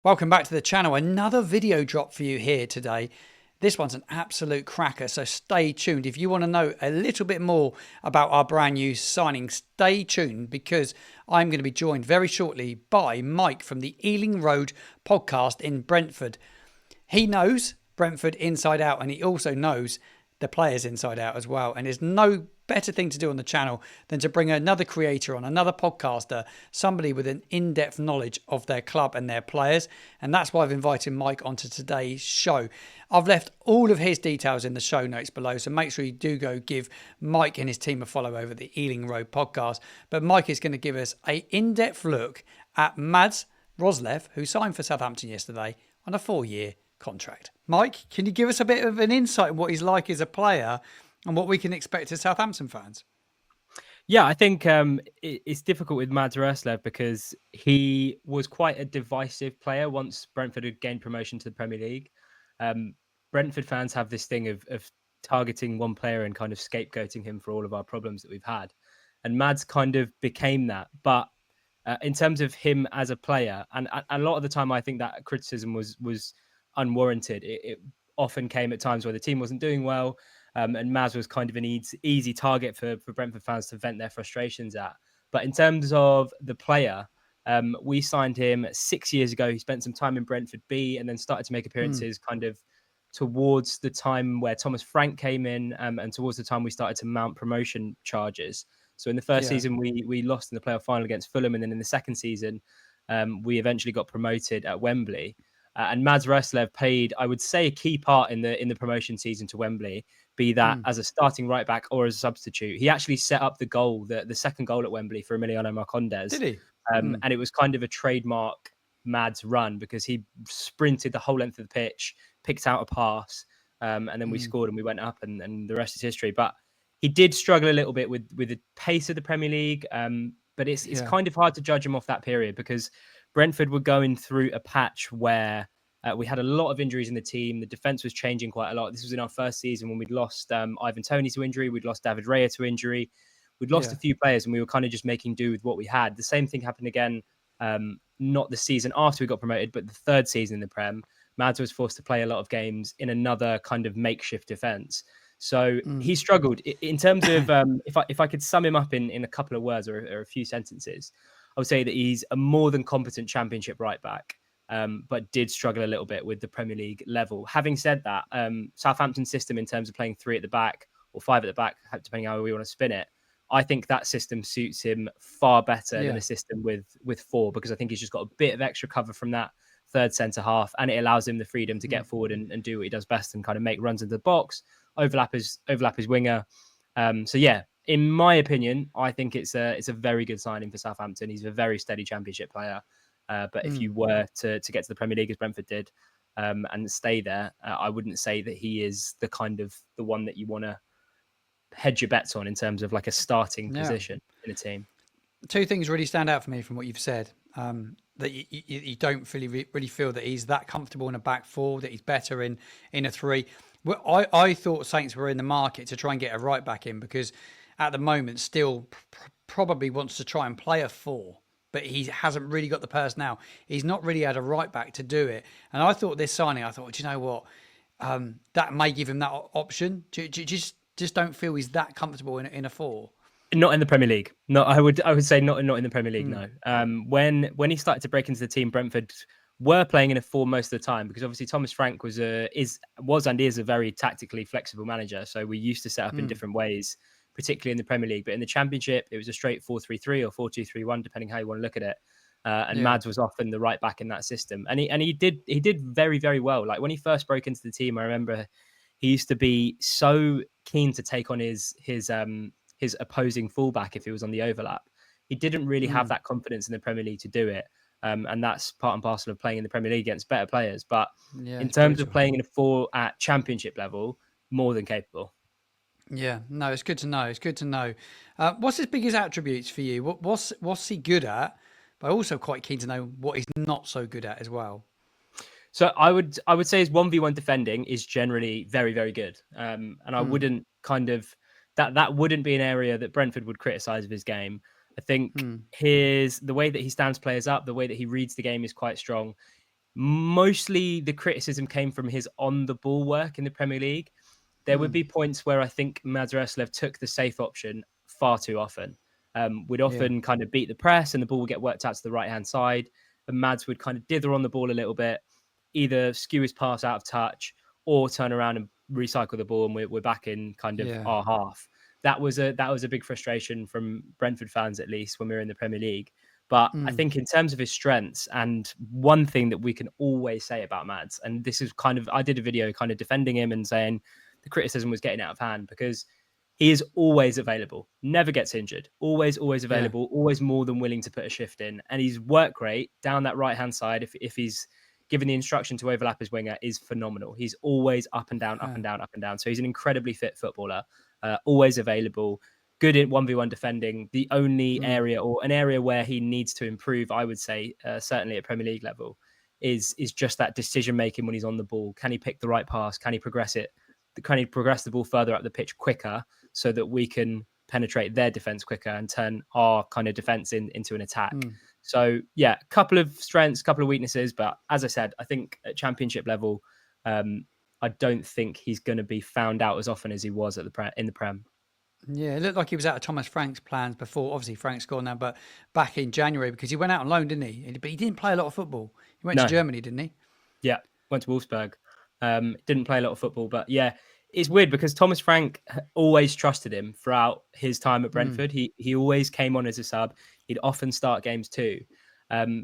Welcome back to the channel. Another video drop for you here today. This one's an absolute cracker, so stay tuned. If you want to know a little bit more about our brand new signing, stay tuned because I'm going to be joined very shortly by Mike from the Ealing Road podcast in Brentford. He knows Brentford inside out and he also knows the players inside out as well. And there's no better thing to do on the channel than to bring another creator on, another podcaster, somebody with an in-depth knowledge of their club and their players. And that's why I've invited Mike onto today's show. I've left all of his details in the show notes below, so make sure you do go give Mike and his team a follow over the Ealing Road podcast. But Mike is going to give us an in-depth look at Mads Roerslev, who signed for Southampton yesterday on a 4-year contract. Mike, can you give us a bit of an insight on what he's like as a player and what we can expect as Southampton fans? Yeah, I think it's difficult with Mads Roerslev because he was quite a divisive player once Brentford had gained promotion to the Premier League. Brentford fans have this thing of targeting one player and kind of scapegoating him for all of our problems that we've had. And Mads kind of became that. But in terms of him as a player, and a lot of the time I think that criticism was unwarranted. It often came at times where the team wasn't doing well. And Mads was kind of an easy target for Brentford fans to vent their frustrations at. But in terms of the player, we signed him 6 years ago. He spent some time in Brentford B and then started to make appearances kind of towards the time where Thomas Frank came in and towards the time we started to mount promotion charges. So in the first season, we lost in the playoff final against Fulham. And then in the second season, we eventually got promoted at Wembley. And Mads Roerslev played, I would say, a key part in the promotion season to Wembley, be that as a starting right back or as a substitute. He actually set up the goal, the second goal at Wembley for Emiliano Marcondes. Did he? And it was kind of a trademark Mads run because he sprinted the whole length of the pitch, picked out a pass, and then we scored and we went up and the rest is history. But he did struggle a little bit with the pace of the Premier League. But it's kind of hard to judge him off that period because Brentford were going through a patch where we had a lot of injuries in the team. The defence was changing quite a lot. This was in our first season when we'd lost Ivan Toney to injury. We'd lost David Raya to injury. We'd lost a few players and we were kind of just making do with what we had. The same thing happened again, not the season after we got promoted, but the third season in the Prem. Mads was forced to play a lot of games in another kind of makeshift defence. So he struggled. In terms of, if I could sum him up in a couple of words or a few sentences, I would say that he's a more than competent Championship right back, but did struggle a little bit with the Premier League level. Having said that, Southampton's system in terms of playing 3 at the back or 5 at the back, depending how we want to spin it, I think that system suits him far better than a system with 4, because I think he's just got a bit of extra cover from that third centre half, and it allows him the freedom to get forward and do what he does best and kind of make runs into the box, overlap his winger. So yeah, in my opinion, I think it's a very good signing for Southampton. He's a very steady Championship player. But if you were to get to the Premier League as Brentford did and stay there, I wouldn't say that he is the one that you want to hedge your bets on in terms of like a starting position in a team. 2 things really stand out for me from what you've said. That you don't really feel that he's that comfortable in a back 4, that he's better in a 3. Well, I thought Saints were in the market to try and get a right back in because at the moment still probably wants to try and play a 4, but he hasn't really got the personnel. He's not really had a right back to do it. And I thought this signing, do you know what? That may give him that option. Do you just don't feel he's that comfortable in a 4? Not in the Premier League. No, I would say not in the Premier League. No. When he started to break into the team, Brentford were playing in a 4 most of the time because obviously Thomas Frank was and is a very tactically flexible manager. So we used to set up in different ways, particularly in the Premier League. But in the Championship, it was a straight 4-3-3 or 4-2-3-1, depending how you want to look at it. Mads was often the right back in that system, and he did very, very well. Like when he first broke into the team, I remember he used to be so keen to take on his opposing fullback if he was on the overlap. He didn't really have that confidence in the Premier League to do it. And that's part and parcel of playing in the Premier League against better players. But in terms of playing in a 4 at Championship level, more than capable. Yeah, no, it's good to know. It's good to know. What's his biggest attributes for you? What's he good at? But also quite keen to know what he's not so good at as well. So I would say his 1v1 defending is generally very, very good. And I wouldn't that wouldn't be an area that Brentford would criticise of his game. I think the way that he stands players up, the way that he reads the game is quite strong. Mostly the criticism came from his on the ball work in the Premier League. There would be points where I think Mads Roerslev took the safe option far too often. We'd Yeah. often kind of beat the press and the ball would get worked out to the right hand side. And Mads would kind of dither on the ball a little bit, either skew his pass out of touch or turn around and recycle the ball, and we're back in kind of Yeah. our half. That was a big frustration from Brentford fans, at least when we were in the Premier League. But I think in terms of his strengths, and one thing that we can always say about Mads, and this is kind of, I did a video kind of defending him and saying the criticism was getting out of hand, because he is always available, never gets injured, always Yeah. available, always more than willing to put a shift in. And his work rate down that right hand side, if he's given the instruction to overlap his winger, is phenomenal. He's always up and down, up Yeah. and down, up and down. So he's an incredibly fit footballer, always available, good in 1v1 defending. The only area, or an area where he needs to improve, I would say, certainly at Premier League level, is just that decision making when he's on the ball. Can he pick the right pass? Can he progress it? Can he progress the ball further up the pitch quicker so that we can penetrate their defense quicker and turn our kind of defense into an attack? So yeah, a couple of strengths, couple of weaknesses, but as I said, I think at championship level, I don't think he's going to be found out as often as he was at in the Prem. Yeah, it looked like he was out of Thomas Frank's plans before. Obviously, Frank's gone now, but back in January, because he went out on loan, didn't he? But he didn't play a lot of football. He went to No, Germany, didn't he? yeah, went to Wolfsburg. Didn't play a lot of football, but yeah, it's weird because Thomas Frank always trusted him throughout his time at Brentford. He always came on as a sub. He'd often start games too,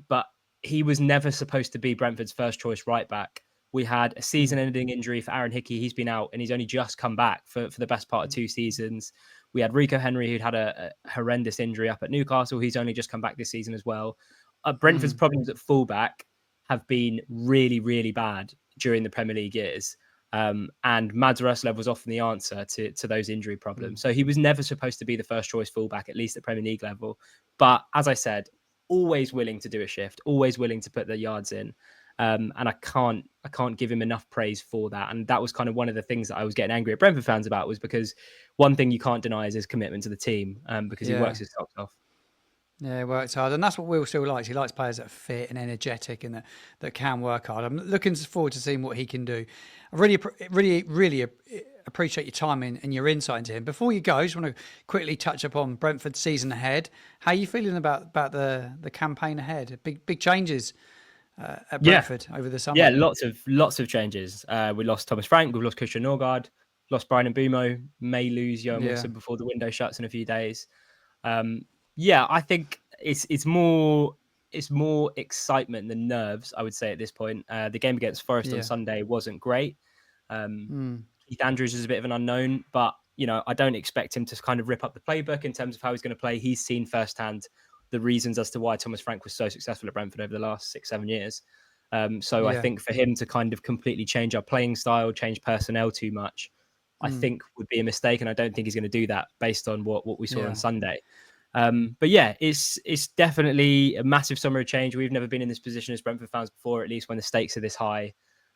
but he was never supposed to be Brentford's first choice right back. We had a season-ending injury for Aaron Hickey. He's been out and he's only just come back for the best part of 2 seasons. We had Rico Henry, who'd had a horrendous injury up at Newcastle. He's only just come back this season as well. Brentford's problems at fullback have been really, really bad during the Premier League years. And Mads Roerslev was often the answer to those injury problems. So he was never supposed to be the first choice fullback, at least at Premier League level. But as I said, always willing to do a shift, always willing to put the yards in. And I can't give him enough praise for that. And that was kind of one of the things that I was getting angry at Brentford fans about, was because one thing you can't deny is his commitment to the team, because he Yeah. works his socks off. Yeah, he works hard, and that's what Will still likes. He likes players that are fit and energetic and that can work hard. I'm looking forward to seeing what he can do. I really appreciate your time and your insight into him. Before you go, I just want to quickly touch upon Brentford's season ahead. How are you feeling about the campaign ahead? Big changes at Brentford over the summer. Yeah, lots of changes. We lost Thomas Frank, we've lost Christian Norgard, lost Brian Mbumo, may lose Johan Yeah. Wilson before the window shuts in a few days. Yeah, I think it's more excitement than nerves, I would say at this point. The game against Forest on Sunday wasn't great. Keith Andrews is a bit of an unknown, but I don't expect him to kind of rip up the playbook in terms of how he's going to play. He's seen firsthand the reasons as to why Thomas Frank was so successful at Brentford over the last 6-7 years. So I think for him to kind of completely change our playing style, change personnel too much, I think would be a mistake. And I don't think he's going to do that based on what we saw on Sunday. But yeah, it's definitely a massive summer of change. We've never been in this position as Brentford fans before, at least when the stakes are this high.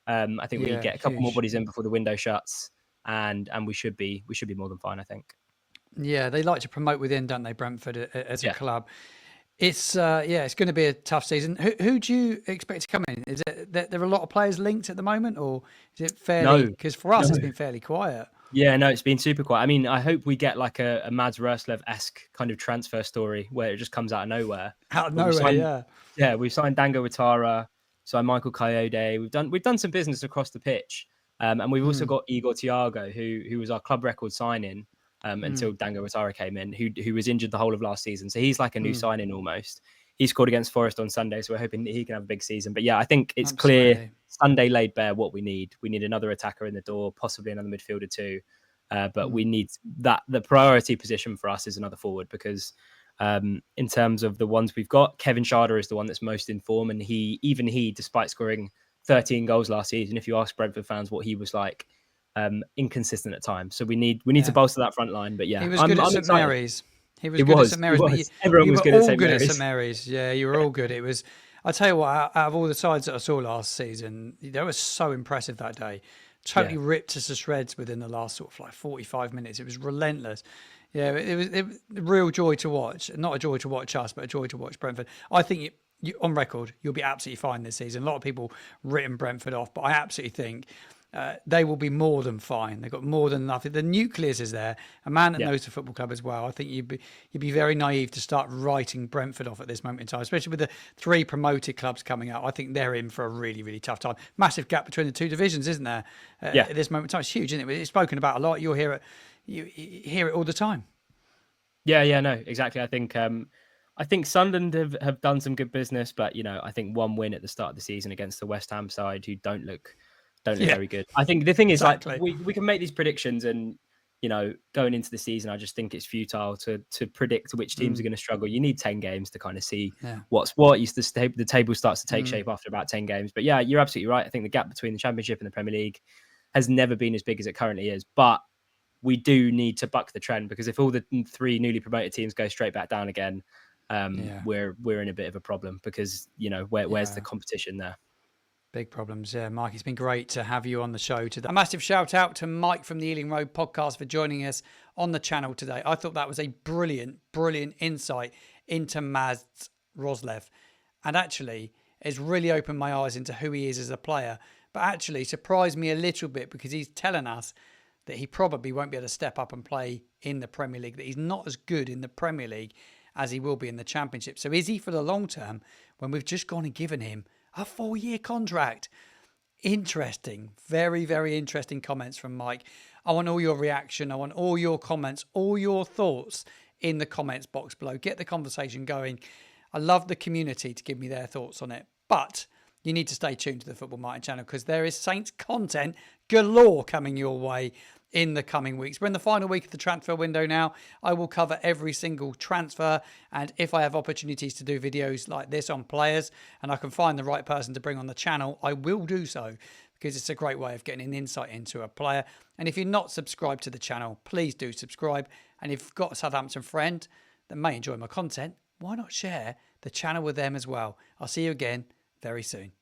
I think we get a couple more bodies in before the window shuts, and we should be more than fine, I think. Yeah, they like to promote within, don't they, Brentford as a club? It's it's going to be a tough season. Who do you expect to come in? Is it that there are a lot of players linked at the moment, or is it fairly? Because for us, it's been fairly quiet. Yeah, no, it's been super quiet. I mean, I hope we get like a Mads Roerslev-esque kind of transfer story where it just comes out of nowhere. Out of nowhere, yeah. We've signed Dango Ouattara, signed Michael Coyote. We've done some business across the pitch, and we've also got Igor Thiago, who was our club record signing until Dango Ouattara came in, who was injured the whole of last season. So he's like a new signing almost. He scored against Forest on Sunday, so we're hoping that he can have a big season. But yeah, I think it's clear Sunday laid bare what we need. We need another attacker in the door, possibly another midfielder too. But we need that. The priority position for us is another forward, because in terms of the ones we've got, Kevin Schade is the one that's most in form. And he, despite scoring 13 goals last season, if you ask Brentford fans what he was like, inconsistent at times. So we need to bolster that front line. But yeah, he was good at St Mary's. He was good at St Mary's. But everyone was good at St good Mary's. at St Mary's. Yeah, you were all good. It was. I tell you what, out of all the sides that I saw last season, they were so impressive that day. Totally ripped us to shreds within the last sort of like 45 minutes. It was relentless. Yeah, it was a real joy to watch. Not a joy to watch us, but a joy to watch Brentford. I think on record, you'll be absolutely fine this season. A lot of people written Brentford off, but I absolutely think they will be more than fine. They've got more than enough. The nucleus is there. A man that Yeah. knows the football club as well. I think you'd be very naive to start writing Brentford off at this moment in time, especially with the 3 promoted clubs coming out. I think they're in for a really, really tough time. Massive gap between the 2 divisions, isn't there? Yeah. At this moment in time, it's huge, isn't it? It's spoken about a lot. You'll hear it. You hear it all the time. Yeah, no, exactly. I think Sunderland have done some good business, but I think one win at the start of the season against the West Ham side who don't look very good. I think the thing is, exactly. like, we can make these predictions, and going into the season, I just think it's futile to predict which teams are going to struggle. You need 10 games to kind of see what's what. The table starts to take shape after about 10 games. But yeah, you're absolutely right. I think the gap between the Championship and the Premier League has never been as big as it currently is. But we do need to buck the trend, because if all the 3 newly promoted teams go straight back down again, we're in a bit of a problem, because where's the competition there? Big problems. Yeah, Mike, it's been great to have you on the show today. A massive shout out to Mike from the Ealing Road podcast for joining us on the channel today. I thought that was a brilliant insight into Mads Roerslev, and actually it's really opened my eyes into who he is as a player, but actually surprised me a little bit, because he's telling us that he probably won't be able to step up and play in the Premier League, that he's not as good in the Premier League as he will be in the Championship. So is he for the long term, when we've just gone and given him a 4-year contract? Interesting. Very, very interesting comments from Mike. I want all your reaction. I want all your comments, all your thoughts in the comments box below. Get the conversation going. I love the community to give me their thoughts on it. But you need to stay tuned to the Football Martin channel, because there is Saints content galore coming your way in the coming weeks. We're in the final week of the transfer window now. I will cover every single transfer, and if I have opportunities to do videos like this on players and I can find the right person to bring on the channel, I will do so, because it's a great way of getting an insight into a player. And if you're not subscribed to the channel, please do subscribe. And if you've got a Southampton friend that may enjoy my content, why not share the channel with them as well? I'll see you again very soon.